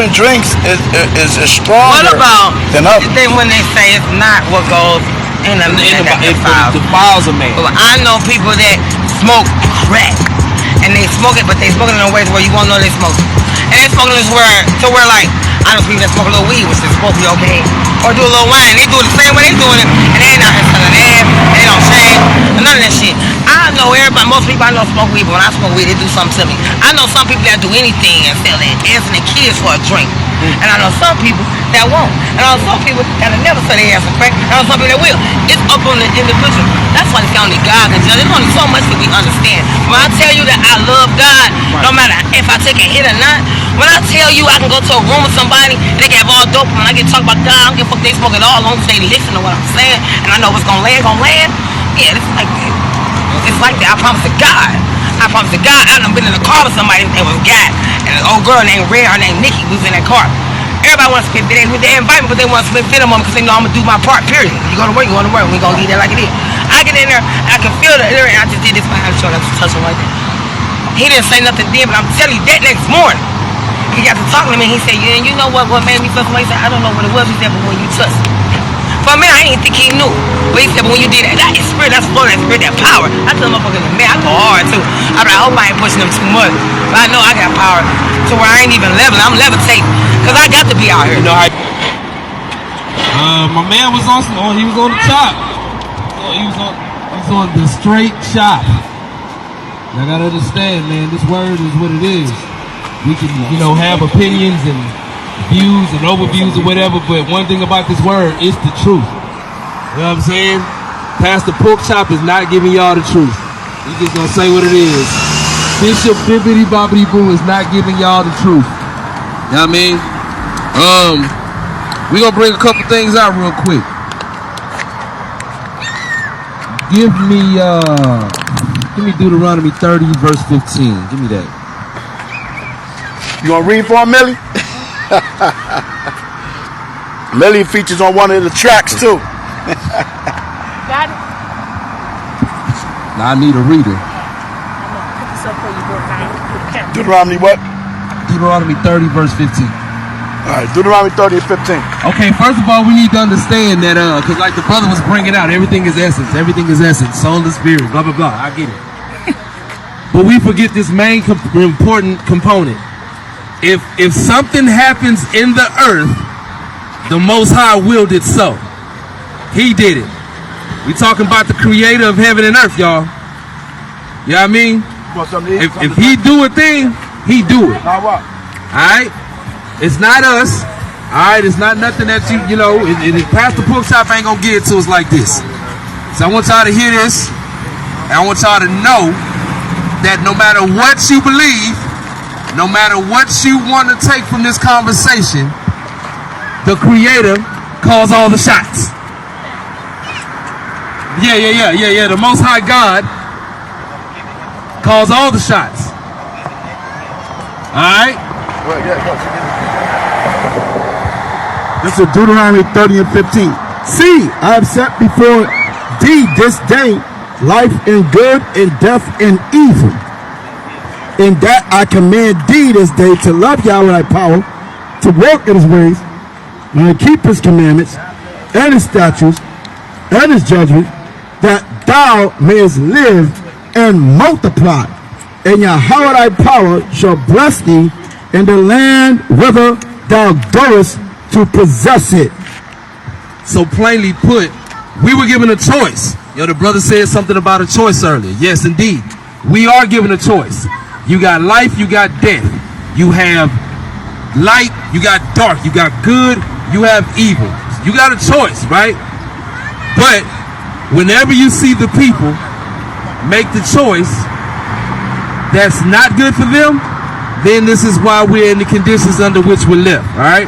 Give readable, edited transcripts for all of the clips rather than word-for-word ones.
certain drinks is stronger than others. Then when they say it's not what goes in the defiles a man. But I know people that smoke crack, and they smoke it, but they smoke it in a way where you won't know they smoke it. And they smoke it to where like, I know people that smoke a little weed, which is supposed to be okay, or do a little wine. They do it the same way they doing it, and they ain't out here selling ass, they don't shave, none of that shit. I know everybody, most people I know smoke weed, but when I smoke weed, they do something to me. I know some people that do anything and sell their ass and their kids for a drink. And I know some people that won't. And I know some people that'll never sell their ass for crack. And I know some people that will. It's up on the individual. That's why it's only God can judge. There's only so much that we understand. When I tell you that I love God, no matter if I take a hit or not, when I tell you I can go to a room with somebody and they can have all dope, when I get to talk about God, I don't give a fuck they smoke it all, as long as they listen to what I'm saying, and I know what's gonna land, Yeah, it's like that. It's like that. I promise to God. I promise to God, I done been in the car with somebody that was God, and an old girl named Red, her name Nikki, was in that car. Everybody wants to spit venom. They invite me, but they want to spit venom on me because they know I'm going to do my part, period. You go to work, we going to leave that like it is. I get in there, I can feel the air, and I just did this behind the shoulder, I just touched him like that. He didn't say nothing then, but I'm telling you, that next morning, he got to talking to me, and he said, yeah, you know what made me feel some way? He said, I don't know what it was, he said, but when you touched me. For me, I didn't think he knew. But he said, but when you did that, that spirit, that's flow, that spirit, that power. I tell motherfuckers, man, I go hard too. I hope I ain't pushing them too much. But I know I got power to where I ain't even leveling. I'm levitating. Because I got to be out here. You know how my man was on he was on the chop. He was on the straight chop. I gotta understand, man, this word is what it is. We can, have opinions and views and overviews or whatever, but one thing about this word, it's the truth. You know what I'm saying? Pastor Pork Chop is not giving y'all the truth. He's just gonna say what it is. Bishop Bibbidi Bobbidi Boo is not giving y'all the truth. You know what I mean? We're gonna bring a couple things out real quick. Give me Deuteronomy 30 verse 15. Give me that. You gonna read for him, Millie? Millie features on one of the tracks too. Got it? Now I need a reader. Deuteronomy what? Deuteronomy 30 verse 15. Alright, Deuteronomy 30 and 15. Okay, first of all, we need to understand that, because like the brother was bringing out, everything is essence, soul and spirit, blah, blah, blah. I get it. But we forget this main important component. If something happens in the earth, the Most High willed it so. He did it. We talking about the creator of heaven and earth, y'all. You know what I mean? If he do a thing, he do it. Alright? It's not us. Alright? It's not nothing that you know, and Pastor Pork Chop ain't gonna get it to us like this. So I want y'all to hear this, and I want y'all to know that no matter what you believe, no matter what you want to take from this conversation, the Creator calls all the shots. Yeah. The Most High God calls all the shots. Alright? This is Deuteronomy 30 and 15. See, I have set before thee this day life and good and death and evil. In that I command thee this day to love Yahweh thy power, to walk in his ways, and to keep his commandments, and his statutes, and his judgments, that thou mayest live and multiply. And Yahweh thy power shall bless thee in the land whither thou goest to possess it. So plainly put, we were given a choice. The brother said something about a choice earlier. Yes, indeed. We are given a choice. You got life, you got death. You have light, you got dark. You got good, you have evil. You got a choice, right? But whenever you see the people make the choice that's not good for them, then this is why we're in the conditions under which we're left, all right?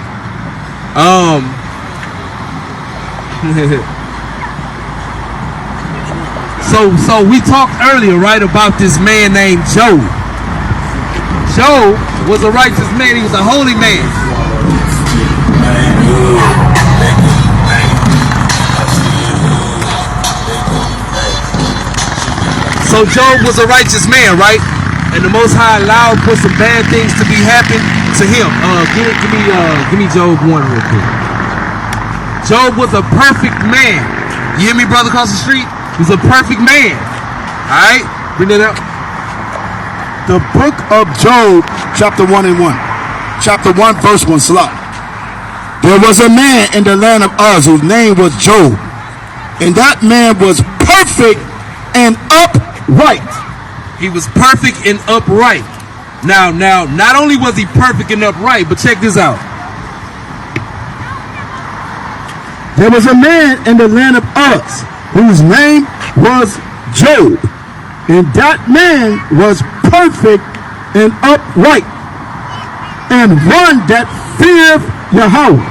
So we talked earlier, right, about this man named Job. Job was a righteous man. He was a holy man. So Job was a righteous man, right? And the Most High allowed for some bad things to be happen to him. Give me Job 1 real quick. Job was a perfect man. You hear me, brother across the street? He was a perfect man. Alright? Bring that up. The book of Job, chapter 1 and 1. Chapter 1, verse 1, Salah. There was a man in the land of Uz whose name was Job. And that man was perfect and upright. He was perfect and upright. Now, not only was he perfect and upright, but check this out. There was a man in the land of Uz whose name was Job. And that man was perfect and upright, and one that feared Yahawah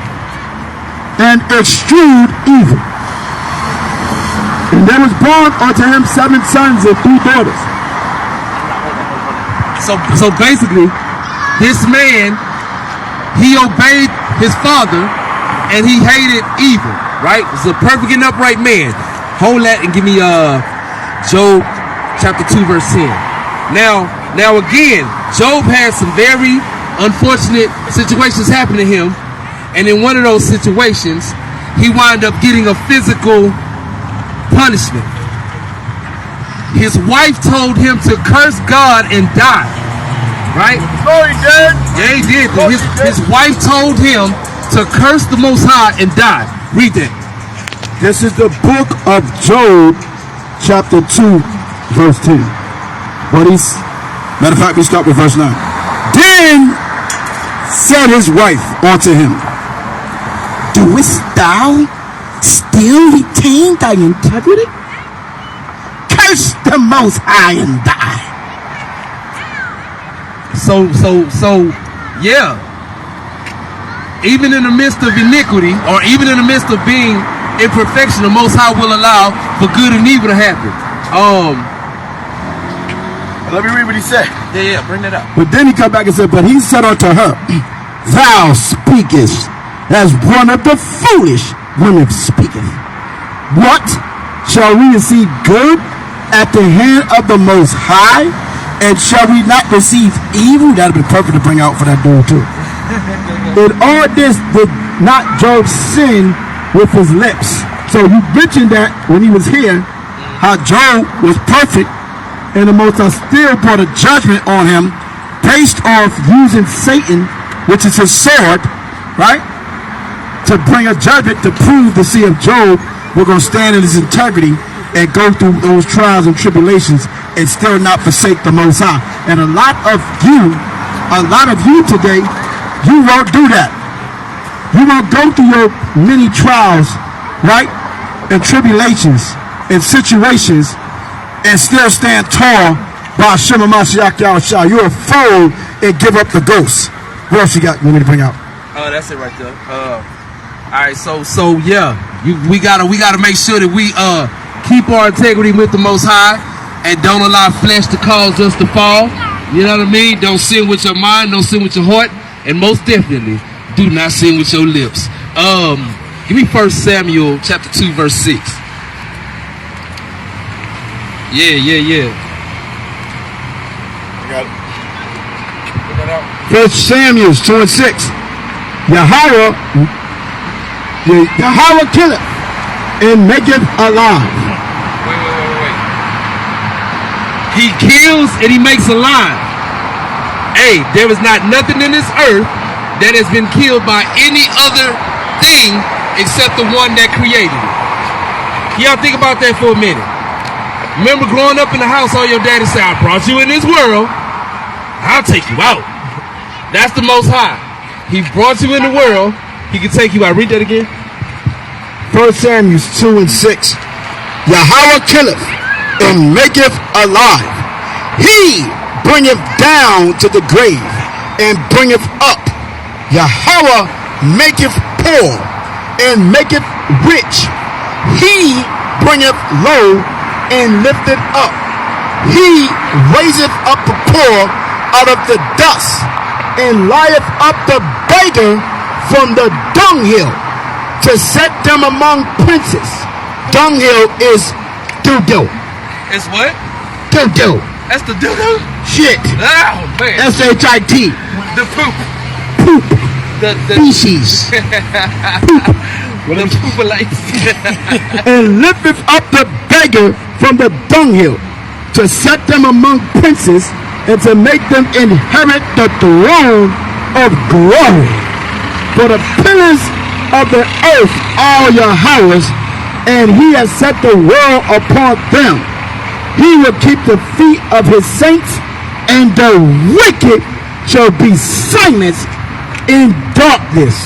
and eschewed evil. And there was born unto him 7 sons and 3 daughters. So basically, this man, he obeyed his father and he hated evil, right? He was a perfect and upright man. Hold that and give me Job chapter 2 verse 10. Now again, Job had some very unfortunate situations happen to him, and in one of those situations, he wound up getting a physical punishment. His wife told him to curse God and die. Right? No, he did. Yeah, he did. His wife told him to curse the Most High and die. Read that. This is the book of Job, chapter 2, verse 10. Matter of fact, we start with verse 9. Then said his wife unto him, doest thou still retain thy integrity? Curse the Most High and die. So, yeah. Even in the midst of iniquity, or even in the midst of being imperfection, the Most High will allow for good and evil to happen. Let me read what he said. Yeah, bring that up. But then he come back and said, but he said unto her, thou speakest as one of the foolish women speaketh. What? Shall we receive good at the hand of the Most High? And shall we not receive evil? That would be perfect to bring out for that dude too. In all this did not Job sin with his lips. So you mentioned that when he was here, how Job was perfect, and the Most High still brought a judgment on him based off using Satan, which is his sword, right? To bring a judgment to prove to see if Job was going to stand in his integrity and go through those trials and tribulations and still not forsake the Most High. And a lot of you today, you won't do that. You won't go through your many trials, right? And tribulations and situations and still stand tall by MASHAYACH YAHAWASHI. You're a fool and give up the ghost. What else you got you want me to bring out? That's it right there. Alright, so yeah. We gotta make sure that we keep our integrity with the Most High and don't allow flesh to cause us to fall. You know what I mean? Don't sin with your mind, don't sin with your heart, and most definitely do not sin with your lips. Give me 1 Samuel chapter 2 verse 6. Yeah. I got it. 1 Samuel 2 and 6. Yahawah killeth and maketh alive. Wait. He kills and he makes alive. Hey, there is not nothing in this earth that has been killed by any other thing except the one that created it. Y'all think about that for a minute. Remember growing up in the house, all your daddy said, I brought you in this world, I'll take you out. That's the Most High. He brought you in the world, he can take you out. Read that again. 1 Samuel 2 and 6. Yahawah killeth and maketh alive. He bringeth down to the grave and bringeth up. Yahawah maketh poor and maketh rich. He bringeth low and lifteth up. He raiseth up the poor out of the dust and lieth up the beggar from the dunghill to set them among princes. Dunghill is doo-doo. It's what? Doo-doo. That's the doo-doo? shit. Oh, man. S-H-I-T. The poop. Poop. The Feces. the poopalites. And lifteth up the beggar from the dunghill, to set them among princes, and to make them inherit the throne of glory. For the pillars of the earth are Yahweh's, and he has set the world upon them. He will keep the feet of his saints, and the wicked shall be silenced in darkness.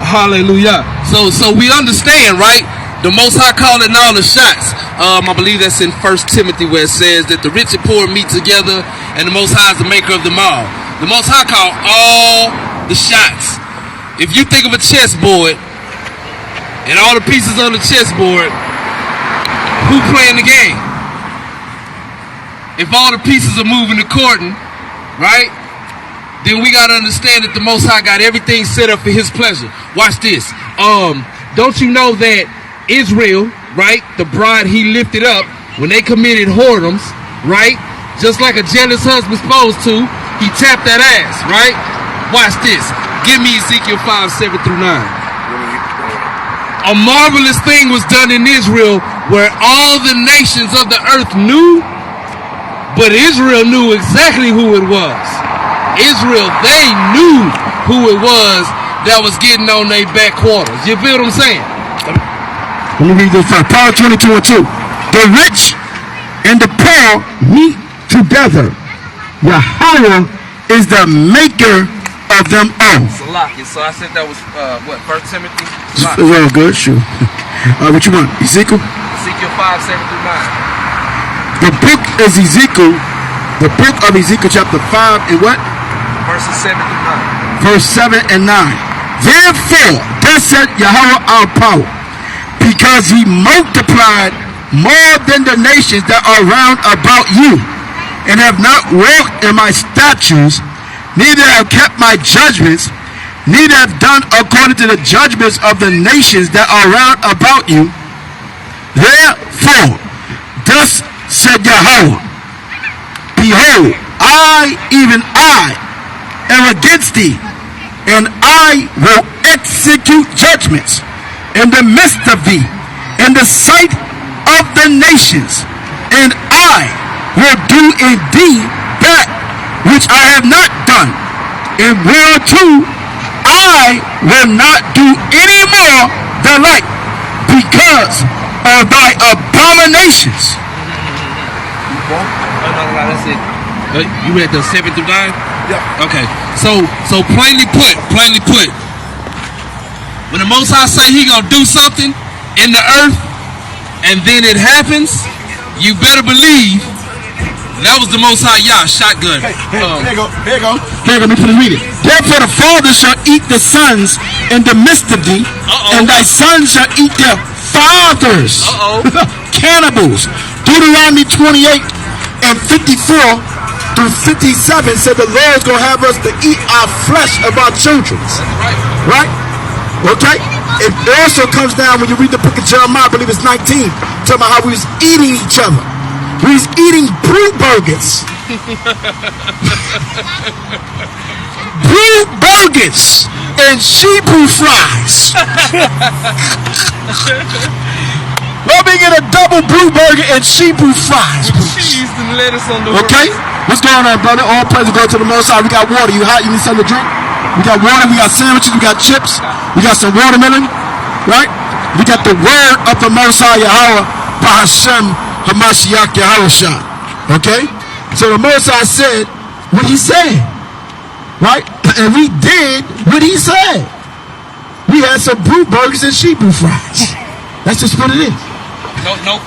Hallelujah. So we understand, right? The Most High calling all the shots. I believe that's in 1 Timothy, where it says that the rich and poor meet together, and the Most High is the maker of them all. The Most High called all the shots. If you think of a chessboard and all the pieces on the chessboard, who playing the game? If all the pieces are moving according, right? Then we gotta understand that the Most High got everything set up for his pleasure. Watch this. Don't you know that Israel, right, the bride he lifted up, when they committed whoredoms, right, just like a jealous husband's supposed to, he tapped that ass, right? Watch this. Give me Ezekiel 5:7-9. A marvelous thing was done in Israel, where all the nations of the earth knew, but Israel knew exactly who it was. Israel, they knew who it was that was getting on their back quarters. You feel what I'm saying? Let me read this first. Proverbs 22:2. The rich and the poor meet together. Yahawah is the maker of them all. So I said that was, 1 Timothy? It's all good, sure. What you want? Ezekiel? Ezekiel 5:7-9. The book is Ezekiel. The book of Ezekiel chapter 5 and what? Verses 7-9. Verse 7 and 9. Therefore, thus said Yahawah our power, because he multiplied more than the nations that are round about you, and have not walked in my statutes, neither have kept my judgments, neither have done according to the judgments of the nations that are round about you. Therefore, thus said Yahawah, behold, I, even I, am against thee, and I will execute judgments in the midst of thee, in the sight of the nations, and I will do in thee that which I have not done, and whereto I will not do any more the like, because of thy abominations. That's it. You read the 7-9? Yeah. Okay. So plainly put, when the Most High say he gonna do something in the earth, and then it happens, you better believe that was the Most High Yah shotgun. Here you go. Let me read it. Therefore the father shall eat the sons in the midst of thee, and thy sons shall eat their fathers. Cannibals. Deuteronomy 28:54-57 said the Lord's gonna have us to eat our flesh of our children. Right? Okay? It also comes down when you read the book of Jeremiah, I believe it's 19, talking about how we was eating each other. We was eating brew burgers. Brew burgers and Hebrew fries. Let me get a double brew burger and Hebrew fries. Cheese and lettuce on the okay? What's going on, brother? All praise go to the Most High. We got water. You hot? You need something to drink? We got water. We got sandwiches. We got chips. We got some watermelon. Right? We got the word of the Most High Yahawah by SHAM. MASHAYACH YAHAWASHI. Okay? So the Most High said what he said. Right? And we did what he said. We had some brew burgers and Hebrew fries. That's just what it is. No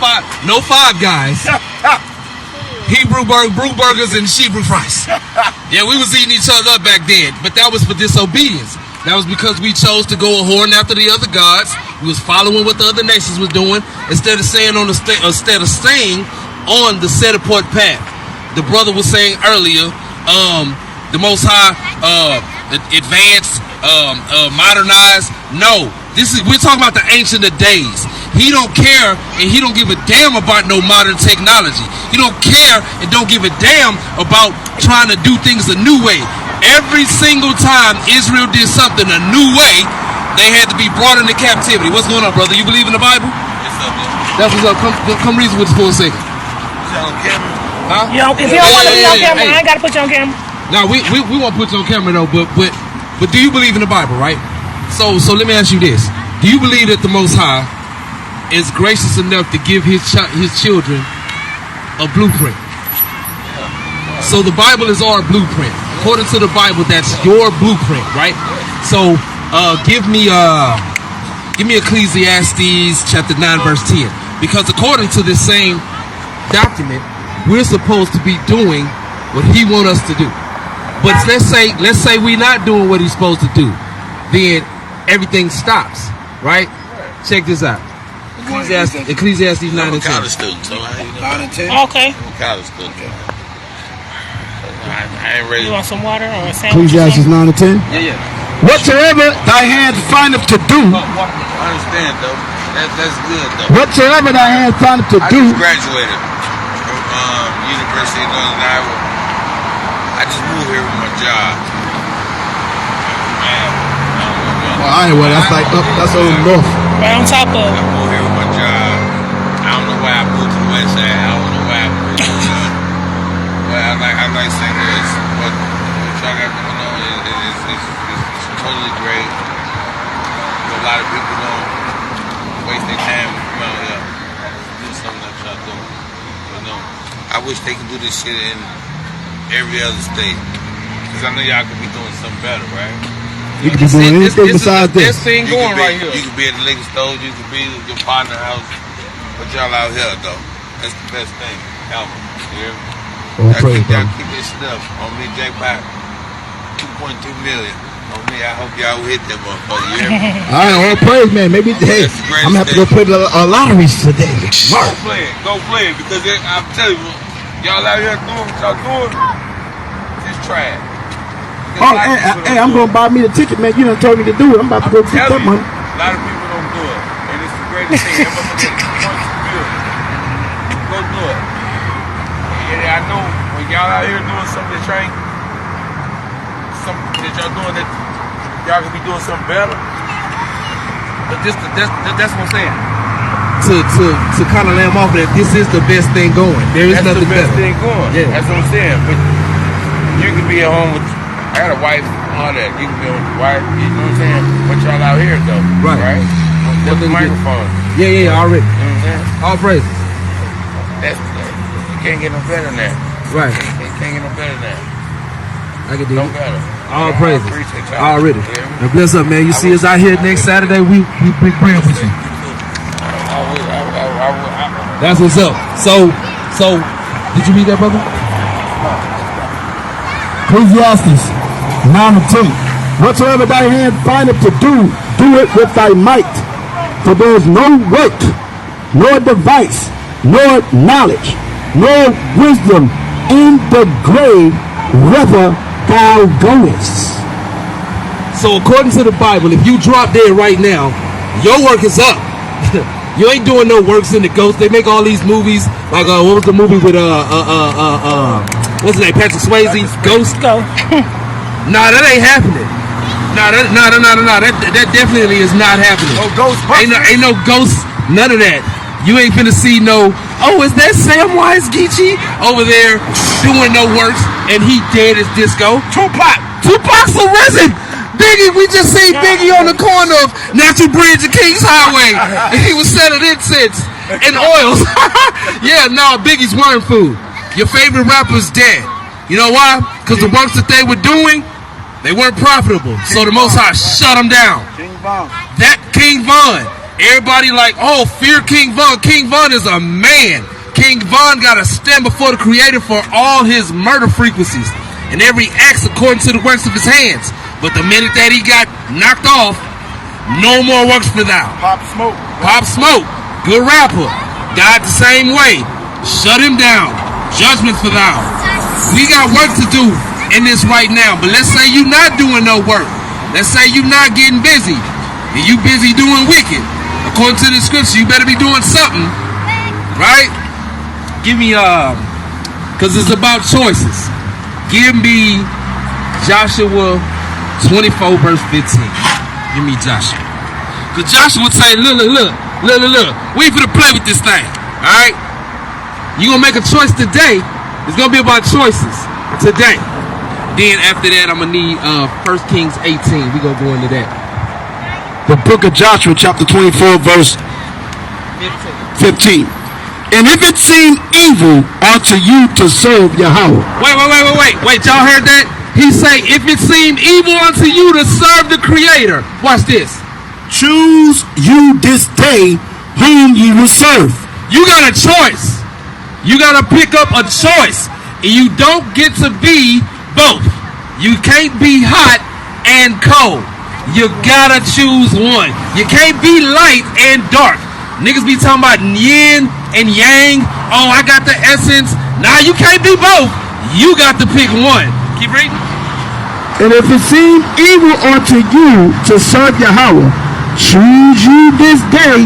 five guys. Brew burgers and Hebrew fries. Yeah, we was eating each other up back then, but that was for disobedience. That was because we chose to go a whoring after the other gods. We was following what the other nations was doing instead of staying on the set apart path. The brother was saying earlier, the Most High advanced, modernized. No, we're talking about the ancient of days. He don't care and he don't give a damn about no modern technology. He don't care and don't give a damn about trying to do things a new way. Every single time Israel did something a new way, they had to be brought into captivity. What's going on, brother? You believe in the Bible? What's up, man? That's what's up. Come reason with us for a second. On camera? Huh? If you don't want to be on camera, I ain't got to put you on camera. Now we won't put you on camera though, but do you believe in the Bible, right? So let me ask you this: do you believe that the Most High is gracious enough to give his children a blueprint? So the Bible is our blueprint. According to the Bible, that's your blueprint, right? So give me Ecclesiastes chapter 9 verse 10, because according to this same document, we're supposed to be doing what he wants us to do. But let's say we're not doing what he's supposed to do, then everything stops, right? Check this out. Ecclesiastes 9 and 10. I'm a college student, so 9 and 10. Okay. I'm a college student. I ain't ready. You want some water or a sandwich? Ecclesiastes 9 and 10. Yeah. Whatsoever thy hands findeth to do, I understand though. That's good though. whatsoever thy hands findeth to I do, just graduated from University of Northern Iowa. I just moved here with my job. Iowa, that's like up, that's over north. Right on top of. I moved here with my job. I don't know why I moved to the west side. I don't know why I moved to the but I like saying this. What y'all got going on is totally great. A lot of people don't waste their time to come out here and do something that y'all do. But no, I wish they could do this shit in every other state. Because I know y'all could be doing something better, right? You could be doing anything besides this. This thing going right here. You could be at the liquor store, you could be at your partner's house, but y'all out here though. That's the best thing ever. You hear me? Y'all keep this stuff on me, jackpot. 2.2 million on me. I hope y'all will hit that motherfucker. You hear me? All right, all praise, man. Maybe hey, I'm gonna have to go play a lottery today. Go play it, because I'm telling you, y'all out here doing what y'all doing. Just try it. Oh, hey, I'm gonna buy me the ticket, man. You done told me to do it. I'm about to go get that money. A lot of people don't do it, and it's the greatest thing. Go do it. Yeah, I know when y'all out here doing something to train, something that y'all doing that y'all could be doing something better. But that's what I'm saying. To kind of lamb off that this is the best thing going. There is nothing better. That's the best thing going. Yeah. That's what I'm saying. But you could be at home with. I got a wife and all that. You can be with your wife, you know what I'm saying? But y'all out here though. Right? That's the microphone. Yeah, already. You know what I'm saying? All praises. You can't get no better than that. Right. You can't get no better than that. I can do No it. better. All praises. I appreciate y'all. Already. Now bless up, man. You see us out here next Saturday, we big praying with you. That's what's up. So did you read that, brother? Ecclesiastes 9 and 10. Whatsoever thy hand findeth to do, do it with thy might. For there is no work, nor device, nor knowledge, nor wisdom in the grave whither thou goest. So according to the Bible, if you drop dead right now, your work is up. You ain't doing no works in the ghost. They make all these movies like what was the movie with what's his name? Patrick Swayze? Ghost? Nah, that ain't happening. Nah, that definitely is not happening. Oh, Ghostbusters? Ain't no ghosts, none of that. You ain't finna see no, is that Samwise Geechee over there doing no works and he dead as disco? Tupac's arisen! Biggie, we just seen Biggie on the corner of Natural Bridge and Kings Highway and he was selling incense and oils. Yeah, no, Biggie's worm food. Your favorite rapper's dead. You know why? Because the works that they were doing, they weren't profitable. So the Most High shut them down. That King Von. Everybody like, fear King Von. King Von is a man. King Von got to stand before the Creator for all his murder frequencies and every act according to the works of his hands. But the minute that he got knocked off, no more works for thou. Pop Smoke. Good rapper. Died the same way. Shut him down. Judgment for thou. We got work to do in this right now. But let's say you not doing no work. Let's say you not getting busy. And you busy doing wicked. According to the scripture, you better be doing something, right? Give me, because it's about choices. Give me Joshua 24 verse 15. Give me Joshua. Because Joshua would say, look. We ain't finna play with this thing, all right? You gonna make a choice today. It's gonna be about choices today. Then after that, I'm gonna need 1 Kings 18. We gonna go into that. The book of Joshua, chapter 24, verse 15. And if it seem evil unto you to serve Yahawah. Wait. Y'all heard that? He say, if it seem evil unto you to serve the Creator. Watch this. Choose you this day whom you will serve. You got a choice. You got to pick up a choice. And you don't get to be both. You can't be hot and cold. You got to choose one. You can't be light and dark. Niggas be talking about yin and yang. Oh, I got the essence. Nah, you can't be both. You got to pick one. Keep reading. And if it seem evil unto you to serve Yahawah, choose you this day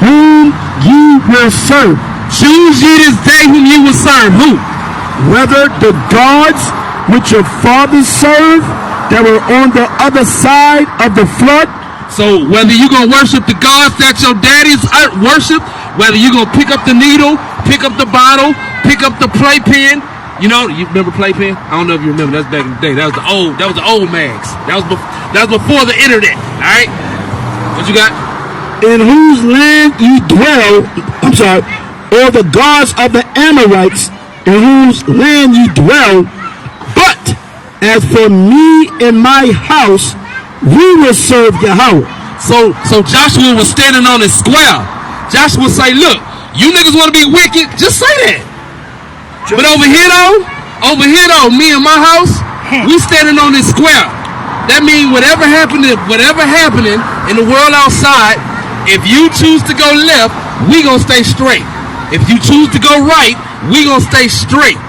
whom you will serve. Choose ye this day whom you will serve. Who? Whether the gods which your fathers served that were on the other side of the flood. So whether you're going to worship the gods that your daddies worship, whether you're going to pick up the needle, pick up the bottle, pick up the playpen. You know, you remember playpen? I don't know if you remember. That's back in the day. That was the old mags. That was before the internet. All right? What you got? In whose land you dwell, or the gods of the Amorites, in whose land you dwell. But as for me and my house, we will serve Yahawah. So Joshua was standing on his square. Joshua say, look, you niggas want to be wicked? Just say that. But over here though, me and my house, we standing on this square. That means whatever happening in the world outside, if you choose to go left, we gonna stay straight. If you choose to go right, we gonna stay straight.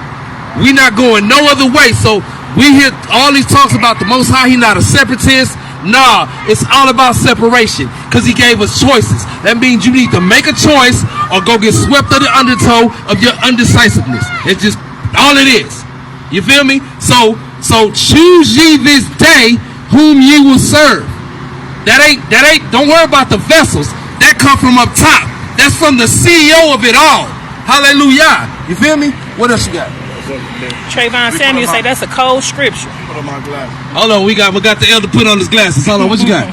We not going no other way. So we hear all these talks about the Most High. He not a separatist. Nah, it's all about separation because he gave us choices. That means you need to make a choice or go get swept under the undertow of your undecisiveness. It's just all it is. You feel me? So choose ye this day whom ye will serve. That ain't, don't worry about the vessels. That come from up top. That's from the CEO of it all. Hallelujah. You feel me? What else you got? Trayvon Samuel say that's a cold scripture. Put on my glasses. Hold on, we got the elder put on his glasses. Hold on, what you got?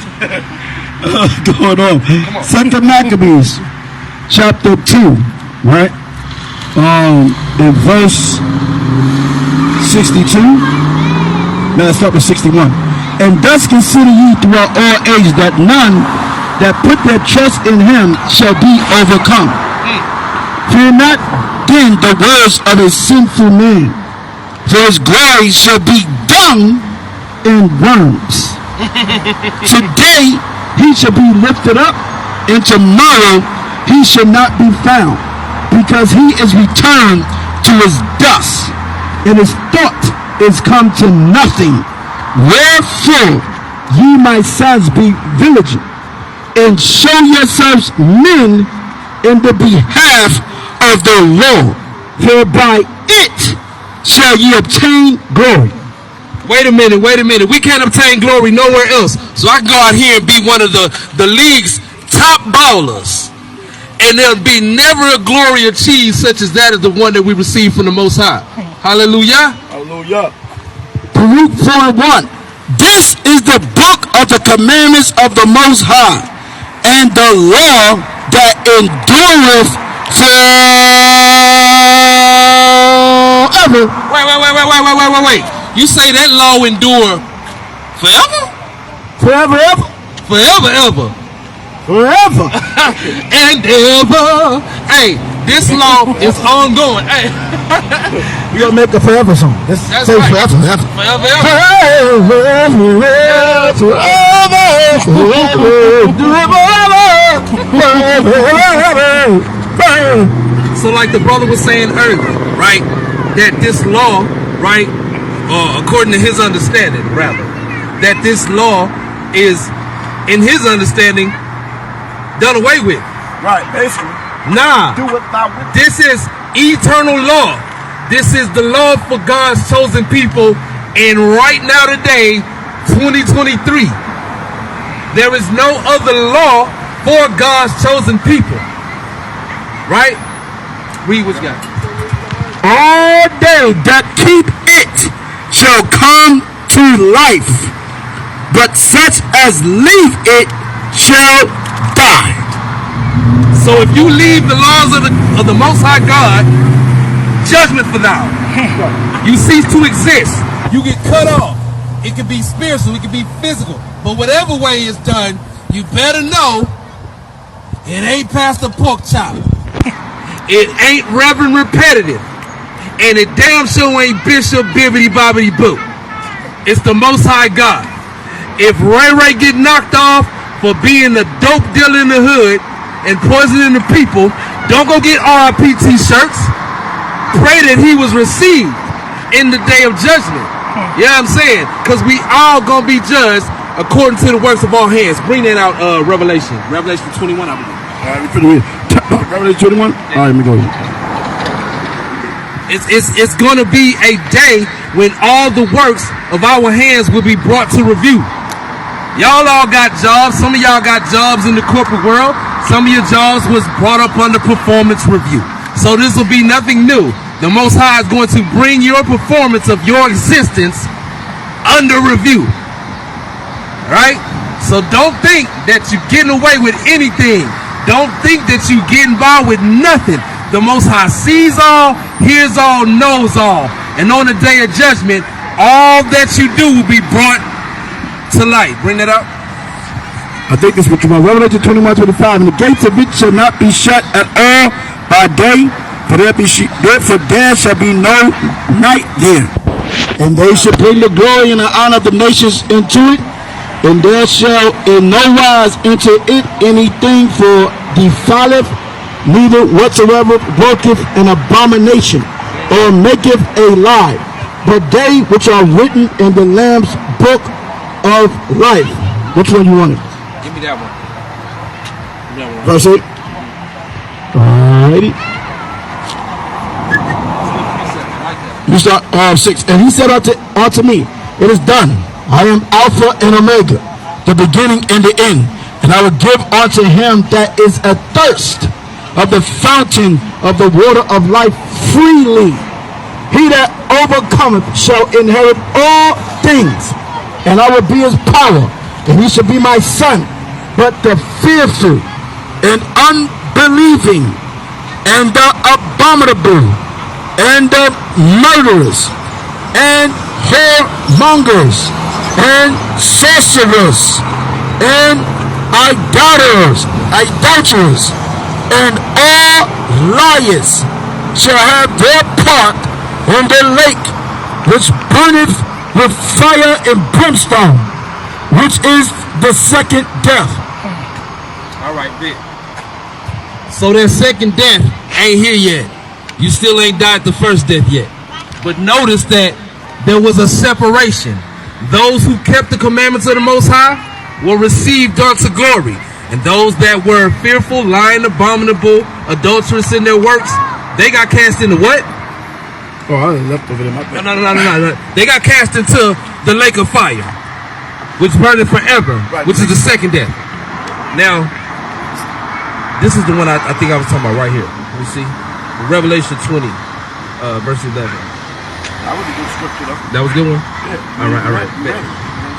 Going on. Second Maccabees, chapter 2, right? In verse 62. Now let's start with 61. And thus consider ye throughout all ages that none that put their trust in him shall be overcome. Fear not then the words of a sinful man, for his glory shall be dung and worms. Today he shall be lifted up, and tomorrow he shall not be found, because he is returned to his dust, and his thought is come to nothing. Wherefore ye, my sons, be vigilant, and show yourselves men in the behalf of the Lord, for by it shall ye obtain glory. Wait a minute. We can't obtain glory nowhere else. So I can go out here and be one of the league's top ballers, and there'll be never a glory achieved such as that is the one that we receive from the Most High. Hallelujah. Hallelujah. Baruch 4:1. This is the book of the commandments of the Most High, and the law that endureth forever. Wait. You say that law endure forever? Forever, ever. Forever, ever. Forever. And ever. Hey, this law is ongoing. Hey. We gonna make a forever song. Let's That's say right. forever. Forever, ever. So like the brother was saying earlier, right, that this law, right, according to his understanding, rather, that this law is, in his understanding, done away with. Right, basically. Nah. Do what thou wilt. This is eternal law. This is the law for God's chosen people. And right now today, 2023, there is no other law for God's chosen people. Right? Read what you got. All they that keep it shall come to life, but such as leave it shall die. So if you leave the laws of the Most High God, judgment for thou. You cease to exist. You get cut off. It could be spiritual, it could be physical, but whatever way it's done, you better know it ain't Pastor Pork Chop. It ain't Reverend Repetitive. And it damn sure ain't Bishop Bibbidi Bobbidi Boo. It's the Most High God. If Ray get knocked off for being a dope dealer in the hood and poisoning the people, don't go get RIP t-shirts. Pray that he was received in the day of judgment. You know what I'm saying? Because we all gonna be judged according to the works of our hands. Bring that out, Revelation 21, I believe. Revelation 21? All right, let me go. It's going to be a day when all the works of our hands will be brought to review. Y'all all got jobs. Some of y'all got jobs in the corporate world. Some of your jobs was brought up under performance review. So this will be nothing new. The Most High is going to bring your performance of your existence under review. Right? So don't think that you're getting away with anything. Don't think that you're getting by with nothing. The Most High sees all, hears all, knows all. And on the day of judgment, all that you do will be brought to light. Bring that up. I think this is what you want. Revelation 21:25. And the gates of it shall not be shut at all by day, for there shall be no night there. And they shall bring the glory and the honor of the nations into it. And there shall in no wise enter it anything for defileth, neither whatsoever worketh an abomination, or maketh a lie, but they which are written in the Lamb's book of life. Which one you wanted? Give me that one. Verse 8. Alrighty. You start 6. And he said unto me, it is done. I am Alpha and Omega, the beginning and the end. And I will give unto him that is athirst of the fountain of the water of life freely. He that overcometh shall inherit all things, and I will be his power, and he shall be my son. But the fearful and unbelieving and the abominable and the murderers and whoremongers and sorcerers and idolaters and all liars shall have their part in the lake which burneth with fire and brimstone, which is the second death. All right, bit. So that second death ain't here yet. You still ain't died the first death yet. But notice that there was a separation. Those who kept the commandments of the Most High will receive darts of glory. And those that were fearful, lying, abominable, adulterous in their works, they got cast into what? Oh, I left over there. No. They got cast into the lake of fire, which burneth forever, which is the second death. Now, this is the one I think I was talking about right here. Let me see. Revelation 20, verse 11. That was a good scripture, though. That was a good one? Yeah. All right.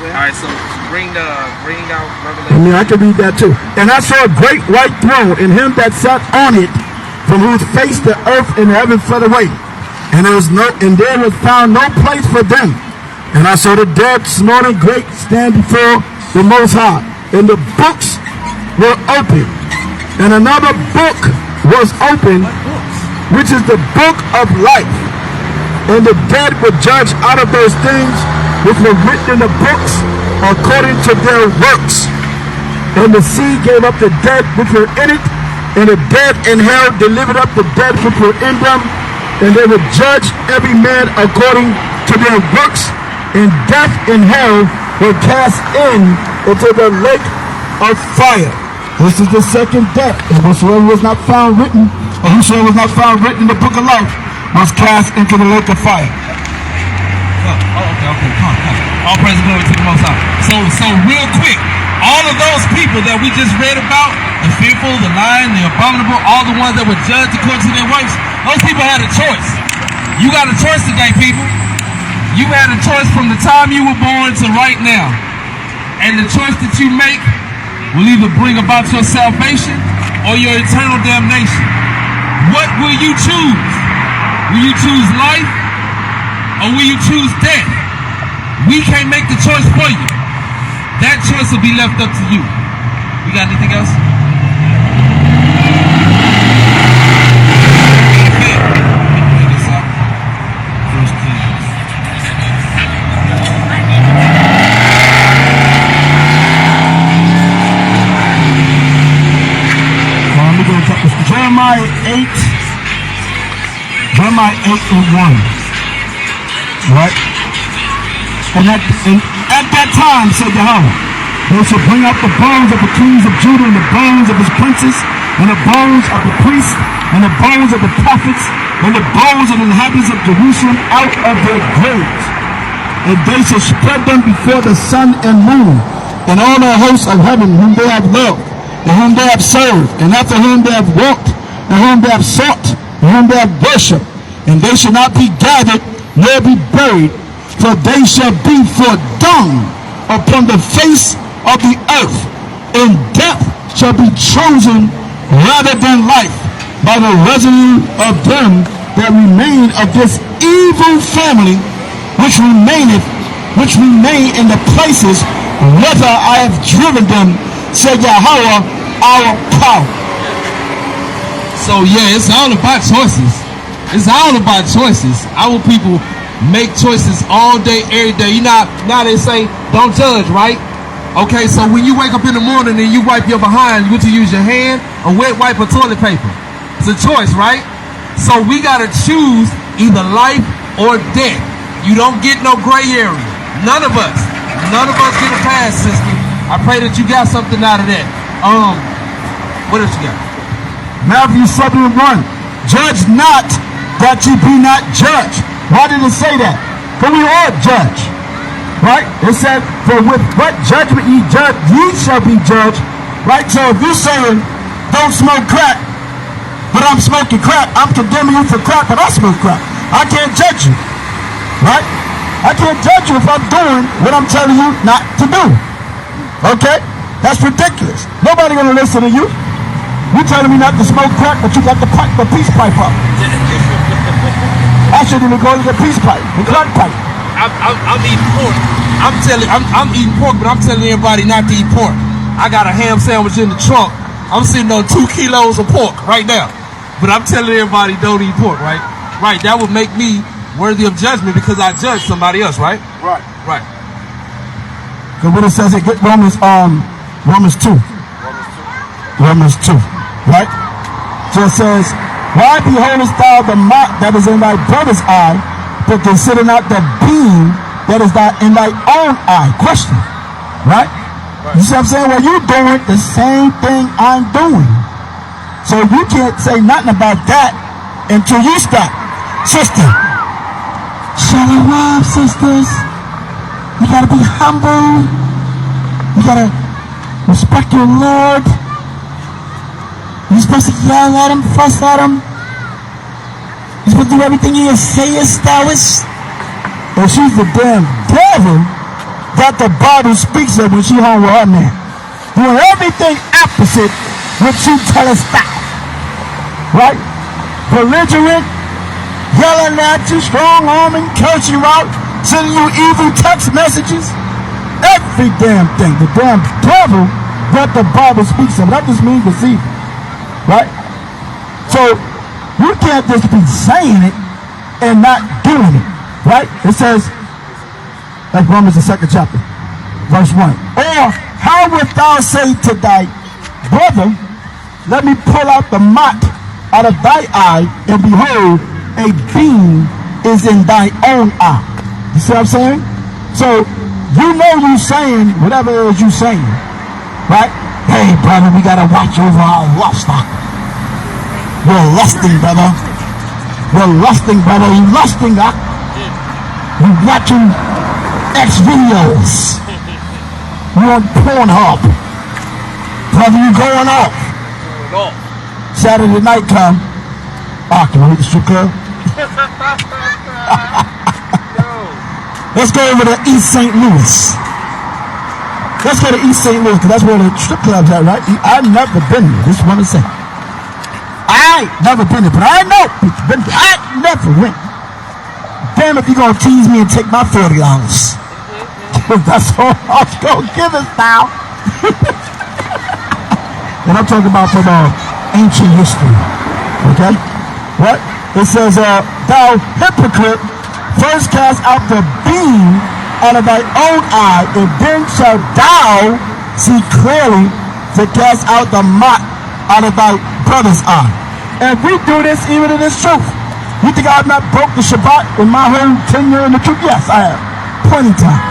Alright, so bring out Revelation. I can read that too. And I saw a great white throne, and him that sat on it, from whose face the earth and heaven fled away. And there was found no place for them. And I saw the dead, small and great, stand before the Most High. And the books were open. And another book was open, which is the book of life. And the dead were judged out of those things which were written in the books according to their works. And the sea gave up the dead which were in it, and the dead in hell delivered up the dead which were in them, and they were judged every man according to their works, and death and hell were cast into the lake of fire. This is the second death, and whosoever was not found written, or whosoever was not found written in the book of life, was cast into the lake of fire. Okay. Come on. All praise and glory to the Most High. So real quick, all of those people that we just read about, the fearful, the lying, the abominable, all the ones that were judged according to their works, those people had a choice. You got a choice today, people. You had a choice from the time you were born to right now. And the choice that you make will either bring about your salvation or your eternal damnation. What will you choose? Will you choose life or will you choose death? We can't make the choice for you. That choice will be left up to you. You got anything else? Jeremiah 8 and 1. Right? And at that time, said Yahawah, they shall bring out the bones of the kings of Judah and the bones of his princes and the bones of the priests and the bones of the prophets and the bones of the inhabitants of Jerusalem out of their graves. And they shall spread them before the sun and moon and all the hosts of heaven whom they have loved and whom they have served and after whom they have walked and whom they have sought and whom they have worshipped. And they shall not be gathered nor be buried, for they shall be for dung upon the face of the earth, and death shall be chosen rather than life by the residue of them that remain of this evil family which remain in the places whither I have driven them, said Yahawah our power. So yeah, it's all about choices. It's all about choices. Our people make choices all day, every day. You know, now they say, don't judge, right? Okay, so when you wake up in the morning and you wipe your behind, you get to use your hand, a wet wipe, or toilet paper. It's a choice, right? So we gotta choose either life or death. You don't get no gray area. None of us get a pass, sister. I pray that you got something out of that. What else you got? Matthew 7:1. Judge not that you be not judged. Why did it say that? For we all judge. Right? It said, for with what judgment ye judge, ye shall be judged. Right? So if you're saying, don't smoke crack, but I'm smoking crack, I'm condemning you for crack, but I smoke crack. I can't judge you. Right? I can't judge you if I'm doing what I'm telling you not to do. Okay? That's ridiculous. Nobody gonna listen to you. You telling me not to smoke crack, but you got the peace pipe up. I shouldn't even go to the peace pipe, the crack pipe. I'm eating pork. I'm eating pork, but I'm telling everybody not to eat pork. I got a ham sandwich in the trunk. I'm sitting on 2 kilos of pork right now. But I'm telling everybody don't eat pork, right? Right, that would make me worthy of judgment because I judge somebody else, right? Right. Right. Because what it says, get Romans 2. Romans 2, right? So it says, why beholdest thou the mote that is in thy brother's eye, but consider not the beam that is in thy own eye? Question, right? You see what I'm saying? Well, you're doing the same thing I'm doing. So you can't say nothing about that until you stop. Sister, shalom, sisters. You gotta be humble. You gotta respect your Lord. You're supposed to yell at him, fuss at him. You're supposed to do everything he says, thouest. And she's the damn devil that the Bible speaks of when she home with her man. Doing everything opposite what you tell us stop. Right? Belligerent, yelling at you, strong-arming, cursing you out, sending you evil text messages. Every damn thing. The damn devil that the Bible speaks of. That just means deceiver. Right? So, you can't just be saying it and not doing it. Right? It says, like Romans the 2nd chapter, verse 1. Or, how wilt thou say to thy brother, let me pull out the mote out of thy eye, and behold, a beam is in thy own eye. You see what I'm saying? So, you know you saying whatever it is you saying. Right? Hey, brother, we gotta watch over our lust. You're lusting, brother. You're lusting, brother. You're lusting, You're watching X videos. You're on Pornhub. Brother, you're going off. Saturday night come. Can we hit the strip club? Let's go over to East St. Louis. Let's go to East St. Louis, because that's where the strip club's at, right? I've never been there. Just want to say. I ain't never been there, but I know it's been there. I never went. Damn if you're going to tease me and take my $40. That's all I was going to give us now. And I'm talking about from ancient history. Okay? What? It says, thou hypocrite, first cast out the beam out of thy own eye, and then shalt thou see clearly to cast out the mote out of thy brother's eye. And we do this even in this truth. You think I have not broke the Shabbat in my whole tenure in the truth? Yes, I have. Plenty times.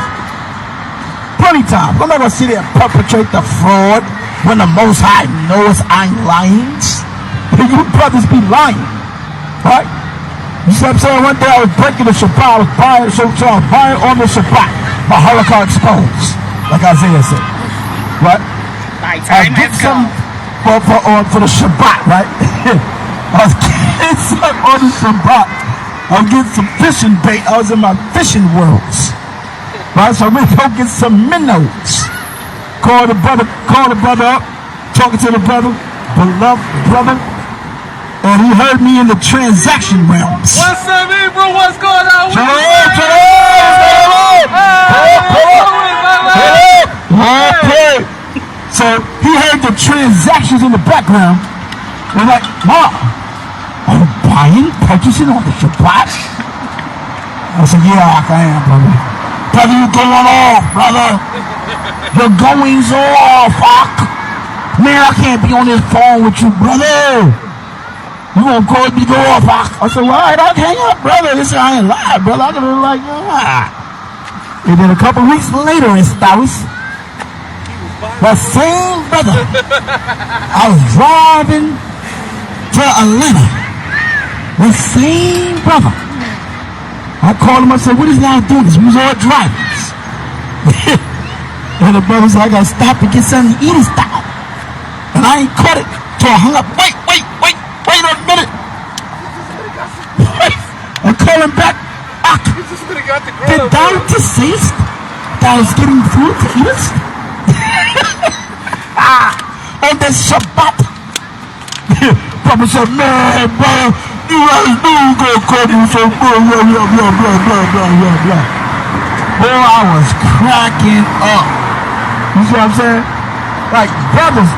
Plenty times. I'm not going to sit there and perpetrate the fraud when the Most High knows I'm lying. You brothers be lying. Right? You see what I'm saying? One day I was breaking the Shabbat. I was buying, so I was buying on the Shabbat. My Holocaust exposed. Like Isaiah said. Right? I get some for the Shabbat, right? I was getting some on the Shabbat. I was getting some fishing bait. I was in my fishing worlds. Right? So I'm going to go get some minnows. Call the brother up, talking to the brother, beloved brother, and he heard me in the transaction realms. What's up, Hebrew? What's going on? So he heard the transactions in the background. We're like, Mom, are you buying, purchasing on the Shabbat? I said, yeah, I am, brother. Brother, you're going off, brother. You're going off, man, I can't be on this phone with you, brother. You gonna call me go off? I said, well, all right, I'll hang up, brother. He said, I ain't lying, brother. I'm gonna like, And then a couple weeks later in Stowis, that same brother, I was driving to Atlanta. The same brother. I called him, I said, what is y'all doing? We was all drivers. And the brother said, I gotta stop and get something to eat and stop. And I ain't caught it till I hung up. Wait a minute. I call him back. Did thou deceased that I was getting food to eat us? On this Shabbat. Papa said, man, brother, you guys knew you gonna call me so blah, blah. Boy, I was cracking up. You see what I'm saying? Like, brothers,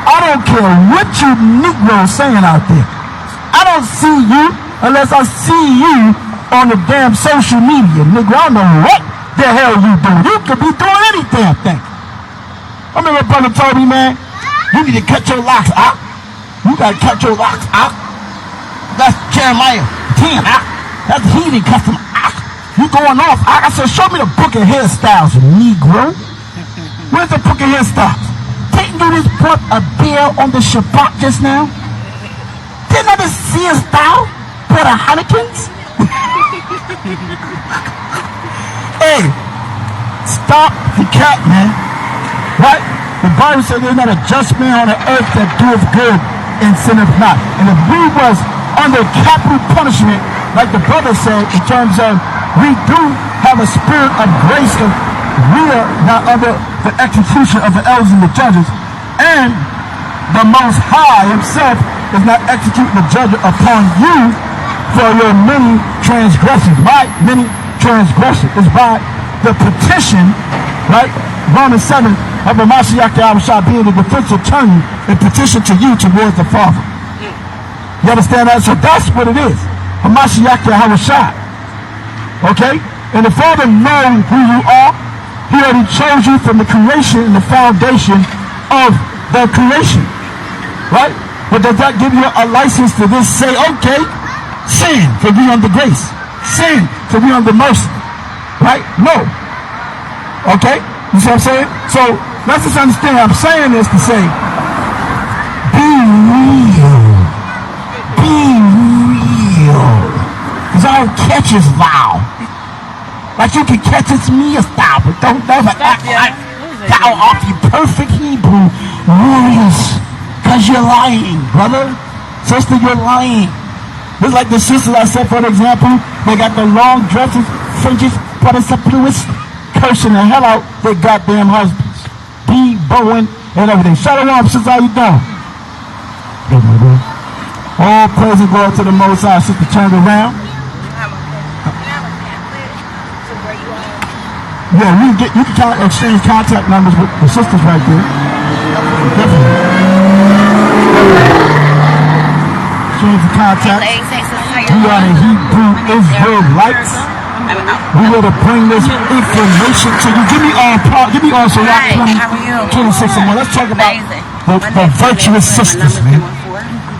I don't care what you Negroes saying out there. I don't see you unless I see you on the damn social media, Negro. I don't know what the hell you do. You could be doing any damn thing. I remember a brother told me, man, you need to cut your locks out. You gotta cut your locks out. That's Jeremiah 10 out. That's heathen custom out. You going off. I said, show me the book of hairstyles, Negro. Where's the book of hairstyles? Didn't you just put a beer on the Shabbat just now? Didn't I just see a style? Put a Heinekens? Hey, stop the cat, man. Right? The Bible says there's not a just man on the earth that doeth good and sinneth not. And if we was under capital punishment, like the brother said, in terms of we do have a spirit of grace, of we are not under the execution of the elders and the judges, and the Most High himself is not executing the judgment upon you for your many transgressions. My many transgressions is by the petition, right? Romans 7 of the MASHAYACH being the defense attorney and petition to you towards the Father. You understand that? So that's what it is. A MASHAYACH. Okay? And the Father knows who you are. He already chose you from the creation and the foundation of the creation. Right? But does that give you a license to just say, okay, sin for be under grace. Sin for be under mercy. Right? No. Okay? You see what I'm saying? So let's just understand. I'm saying this to say, be real. Be real. Because all catch is loud. Like you can catch it's me a style, but don't never act like thou art the perfect Hebrew warriors. Because you're lying, brother. Sister, you're lying. Just like the sisters I said, for example, they got the long dresses, fringes, but it's a bluest cursing the hell out their goddamn husbands. B, Bowen, and everything. Shalom, sisters, how you doing? Good, my boy. All praise and glory to the Most High. Sister, turn around. Yeah, you can exchange contact numbers with the sisters right there. Definitely. Exchange the contact. We are the Hebrews Israelites. We will to bring this information to you. Give me all Sirach 26 and 1. Let's talk about the virtuous sisters, man.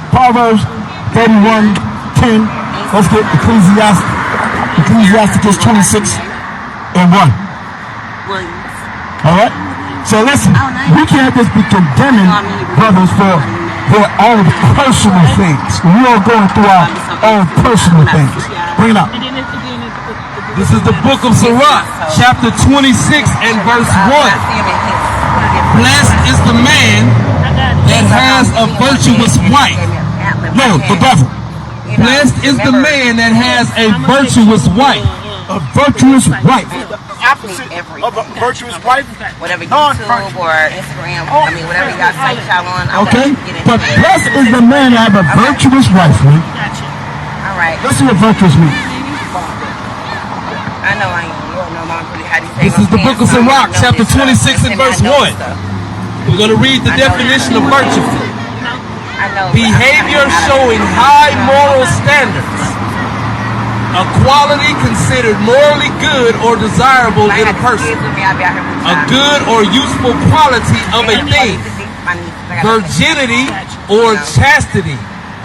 Proverbs 31:10. Let's get Ecclesiasticus 26 and 1. All right? So listen, we can't just be condemning brothers for their own personal things. We're all going through our own personal things. Bring it up. This is the book of Sirach, chapter 26 and verse 1. Blessed is the man that has a virtuous wife. No, the devil. Blessed is the man that has a virtuous wife. A virtuous wife. Opposite of a virtuous wife. Whatever YouTube or Instagram, I mean, whatever you got social on. Okay? But blessed is the man that have a virtuous wife, man. All right. Listen to virtuous means. I know I am. You don't know Mom really how do you say This is the book of Sirach, chapter 26 and verse 1. We're going to read the definition of virtue. Behavior showing high moral standards. A quality considered morally good or desirable in a person. A good or useful quality of a thing. Virginity or chastity,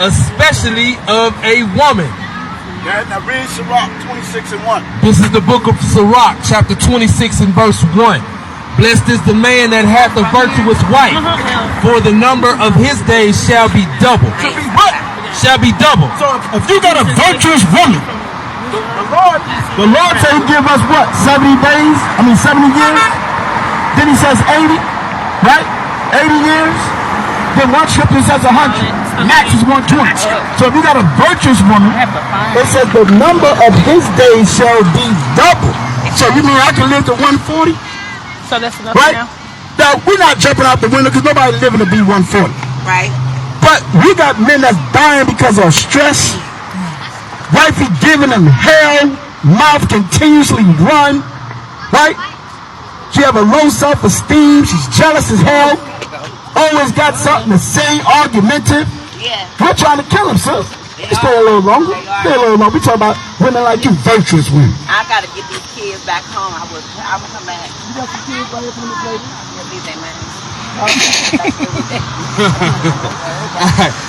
especially of a woman. Now read Sirach 26 and 1. This is the book of Sirach, chapter 26 and verse 1. Blessed is the man that hath a virtuous wife, for the number of his days shall be double. Shall be double. So if you got a virtuous woman, the Lord said he give us what? 70 days? 70 years? Then he says 80, right? 80 years? Then one scripture says 100. Max is 120. So if you got a virtuous woman, it says the number of his days shall be double. So you mean I can live to 140? So that's enough right? Now, we're not jumping out the window because nobody's living to be 140. Right. But we got men that's dying because of stress. Wifey giving them hell. Mouth continuously run. Right? She have a low self-esteem. She's jealous as hell. Always got something to say. Argumentative. Yeah. We're trying to kill him, sis. Stay a little longer. Stay a little longer. We talk about women like you, virtuous women. I gotta get these kids back home. I will come back. You got some kids right here from the baby? Yeah, these ain't mine.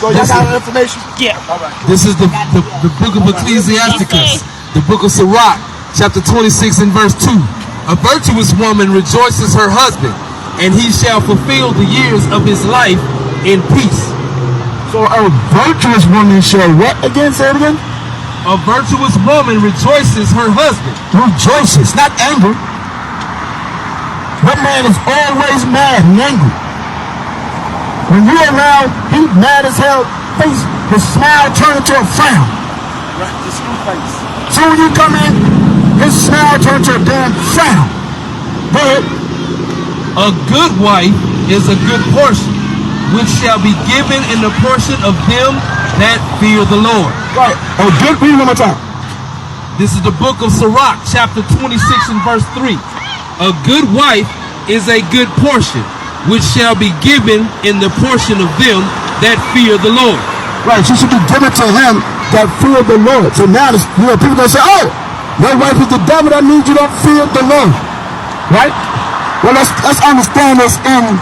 So y'all got information? Yeah. All right. This is the book of Ecclesiasticus, the book of Sirach, chapter 26 and verse 2. A virtuous woman rejoices her husband, and he shall fulfill the years of his life in peace. So a virtuous woman shall what again? Say it again. A virtuous woman rejoices her husband. Rejoices, not angry. That man is always mad and angry. When you around, he mad as hell. Face, his smile turn into a frown. Right, the screw face. So when you come in, his smile turn to a damn frown. Go ahead. A good wife is a good portion, which shall be given in the portion of them that fear the Lord. Right. A good, read one more time. This is the book of Sirach, chapter 26 and verse 3. A good wife is a good portion, which shall be given in the portion of them that fear the Lord. Right, she should be given to him that fear the Lord. So now, people gonna say, oh, your wife is the devil, that means you don't fear the Lord. Right? Well, let's understand this in,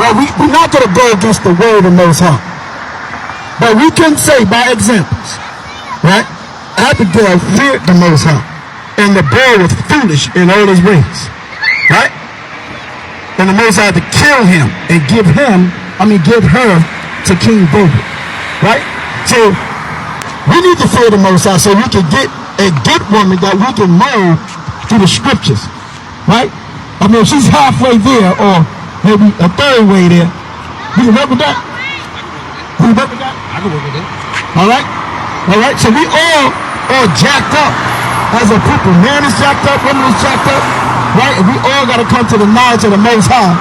well, we're not gonna go against the word of Most High. But we can say by examples, right? Abigail feared the Most High, and the boy was foolish in all his ways, right? and the Most High to kill him and give her to King David, right? So we need to fear the Most High so we can get a good woman that we can mold through the scriptures, right? I mean, if she's halfway there or maybe a third way there, you can work with that? You can work with that? I can work with that. All right? All right? So we all jacked up as a people. Man is jacked up, woman is jacked up, right? And we all got to come to the knowledge of the Most High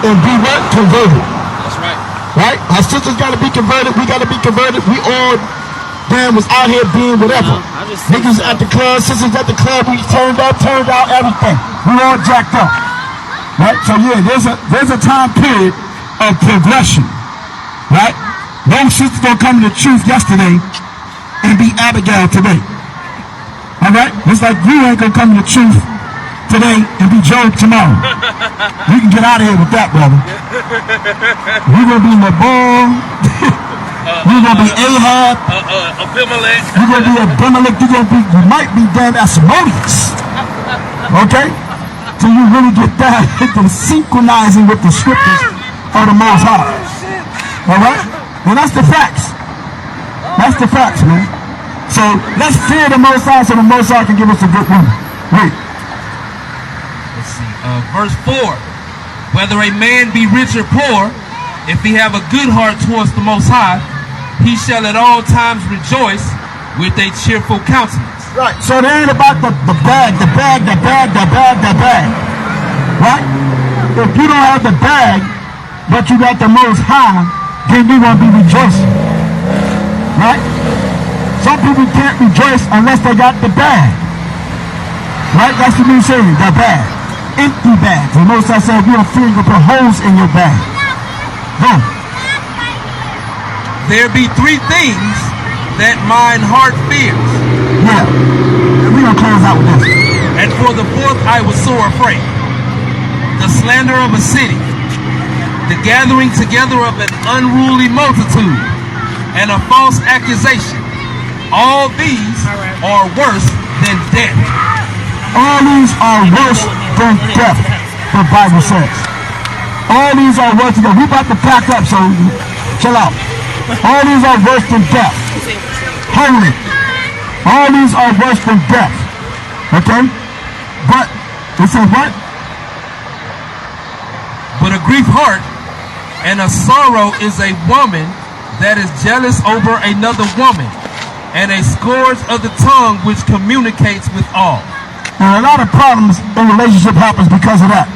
and be what? Converted. That's right. Right? Our sisters got to be converted. We got to be converted. We all was out here being whatever. Niggas at the club, sisters at the club, we turned out, everything. We all jacked up. Right? So yeah, there's a time period of progression. Right? One sister gonna come to the truth yesterday and be Abigail today. Alright? It's like you ain't gonna come to the truth today and be Job tomorrow. You can get out of here with that, brother. You're gonna be Nabal. You're gonna be Ahab. Abimelech. You're gonna be Abimelech. You might be damn Asmodeus. Okay? So you really get that into synchronizing with the scriptures of the Most High. Alright? And that's the facts. That's the facts, man. So let's fear the Most High so the Most High can give us a good woman. Wait. Let's see. Verse 4. Whether a man be rich or poor, if he have a good heart towards the Most High, he shall at all times rejoice with a cheerful countenance. Right. So it ain't about the bag. Right? If you don't have the bag, but you got the Most High, then we won't be rejoicing. Right? Some people can't rejoice unless they got the bag. Right? That's the new saying, the bag. Empty bags. The Most High said, if you don't fear, you can put holes in your bag. Boom. There be three things that mine heart fears. Yeah. And we're going to close out with this. And for the fourth I was sore afraid. The slander of a city, the gathering together of an unruly multitude, and a false accusation. All these are worse than death. All these are worse than death, the Bible says. All these are worse than death. We about to pack up, so chill out. All these are worse than death. Holy. All these are worse than death. Okay? But, it says what? But a grief heart and a sorrow is a woman that is jealous over another woman, and a scourge of the tongue which communicates with all. And a lot of problems in relationship happens because of that.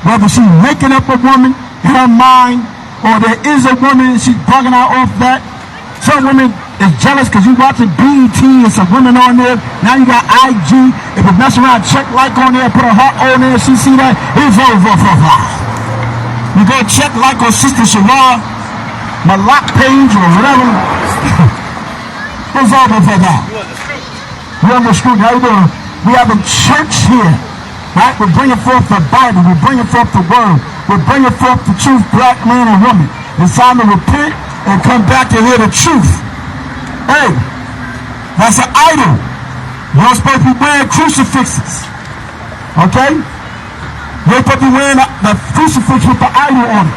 Whether she's making up a woman in her mind, or there is a woman and she's bugging out off that. Some women is jealous because you watching BET and some women on there. Now you got IG. If you mess around, check like on there, put a heart on there, she see that, it's over. You go check like on Sister Shawah, my lock page or whatever. It's over for that. We're on the street. How you doing? We have a church here. Right? We're bringing forth the Bible. We're bringing forth the Word. We're bringing forth the truth, black man and woman. It's time to repent and come back to hear the truth. Hey, that's an idol. You're not supposed to be wearing crucifixes. Okay? You're supposed to be wearing the crucifix with the idol on it.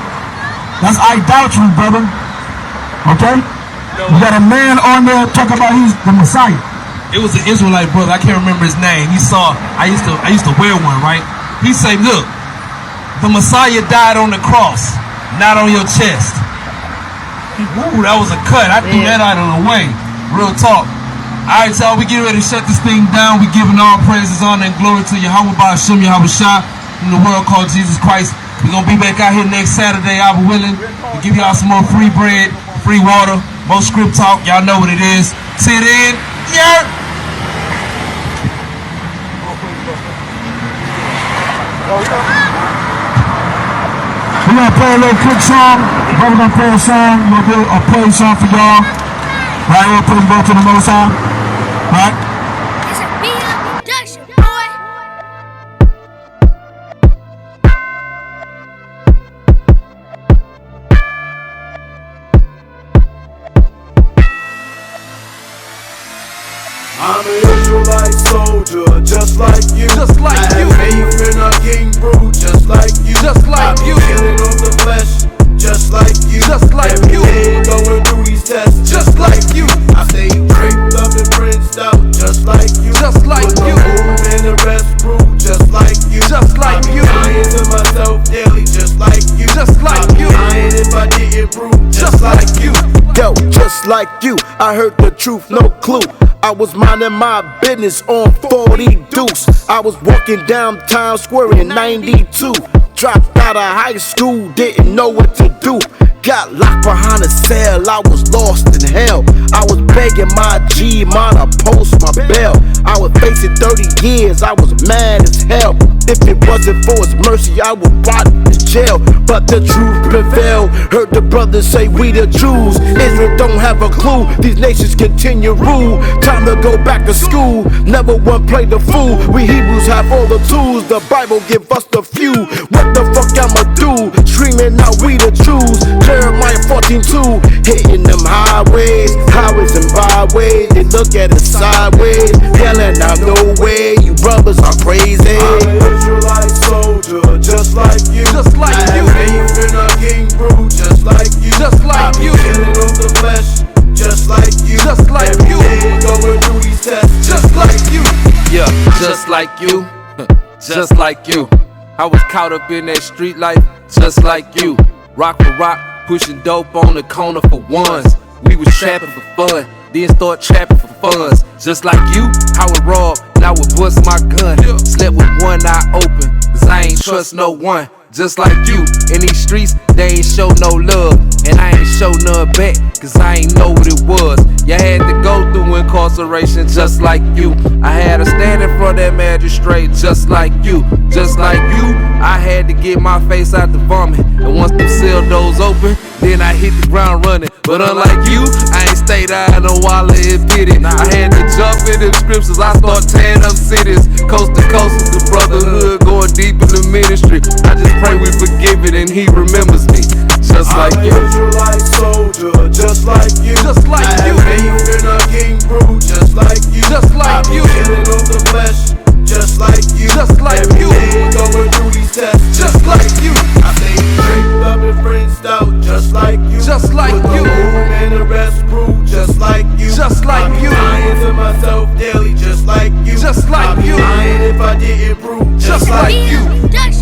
That's idolatry, brother. Okay? You got a man on there talking about he's the Messiah. It was an Israelite brother, I can't remember his name. He saw, I used to wear one, right? He said, look, the Messiah died on the cross, not on your chest. Ooh, that was a cut. I threw that out of the way. Real talk. All right, y'all, we get ready to shut this thing down. We giving all praises, honor, and glory to YAHAWAH, SHAM, YAHAWASHI, in the world called Jesus Christ. We're going to be back out here next Saturday, I willing, to give y'all some more free bread, free water, more script talk. Y'all know what it is. See you then. Yeah. We're going to play a little quick song. We're going to play a song. We're going to do a praise song for y'all. Right, we'll put them both to the Most High. Right? It's a beat-up production, boy. I'm an Israelite soldier. just like you. Just like I you. have faith in a king brew, just like you. Just like I be you. killing on the flesh, just like you. Just like Every you. day going through these tests, Just like you. I stay draped up and rinsed out, just like you. Just like Put you. the room in the rest brew, just like you. Just like I be you. lying to myself daily, just like you. Just like I be you. lying if I didn't brew, Just like you. Yo, just like you, I heard the truth, no clue. I was minding my business on 40 Deuce. I was walking down Times Square in 92. Dropped out of high school, didn't know what to do. Got locked behind a cell, I was lost in hell. I was begging my G man to post my bail. I was facing 30 years, I was mad as hell. If it wasn't for his mercy, I would rot in jail. But the truth prevailed. Heard the brothers say we the Jews. Israel don't have a clue. These nations continue rule. Time to go back to school. Never one play the fool. We Hebrews have all the tools. The Bible give us the few. What the fuck I'ma do? Screaming out we the Jews. Jeremiah 14:2. Hitting them highways and byways. They look at us sideways, yelling out no way. You brothers are crazy. I'm an Israelite soldier, just like you. Just like I you. have faith in a king brew, just like you. Just like I be you. killing on the flesh, just like you. Just like Every you. day going through these tests, Just like you. Yeah, just like you, just like you. I was caught up in that street life, just like you. Rock for rock, pushing dope on the corner for ones. We was trapping for fun, then start trapping for funds. Just like you, I would rob, and I would bust my gun. Slept with one eye open, cause I ain't trust no one. Just like you, in these streets, they ain't show no love. And I ain't show none back, cause I ain't know what it was. You had to go through incarceration just like you. I had to stand in front of that magistrate just like you. Just like you, I had to get my face out the vomit. And once the cell doors open, then I hit the ground running. But unlike you, I ain't stayed out no while and admit it. I had to jump in the scriptures, I start tearing up cities. Coast to coast with the brotherhood, going deep in the ministry. I just pray we forgive it and he remembers me. Just like I'm you. an Israelite soldier, just like you. Just like I you. have faith in a king brew, just like you. Just like I be you. killing on the flesh, just like you. Just like Every you. day going through these tests, Just like you. I stay draped up and rinsed out, just like you. Just like Put you. the room in the rest brew, just like you. Just like I be you. lying to myself daily, just like you. Just like I be you. lying if I didn't brew, just Just like like you. Production.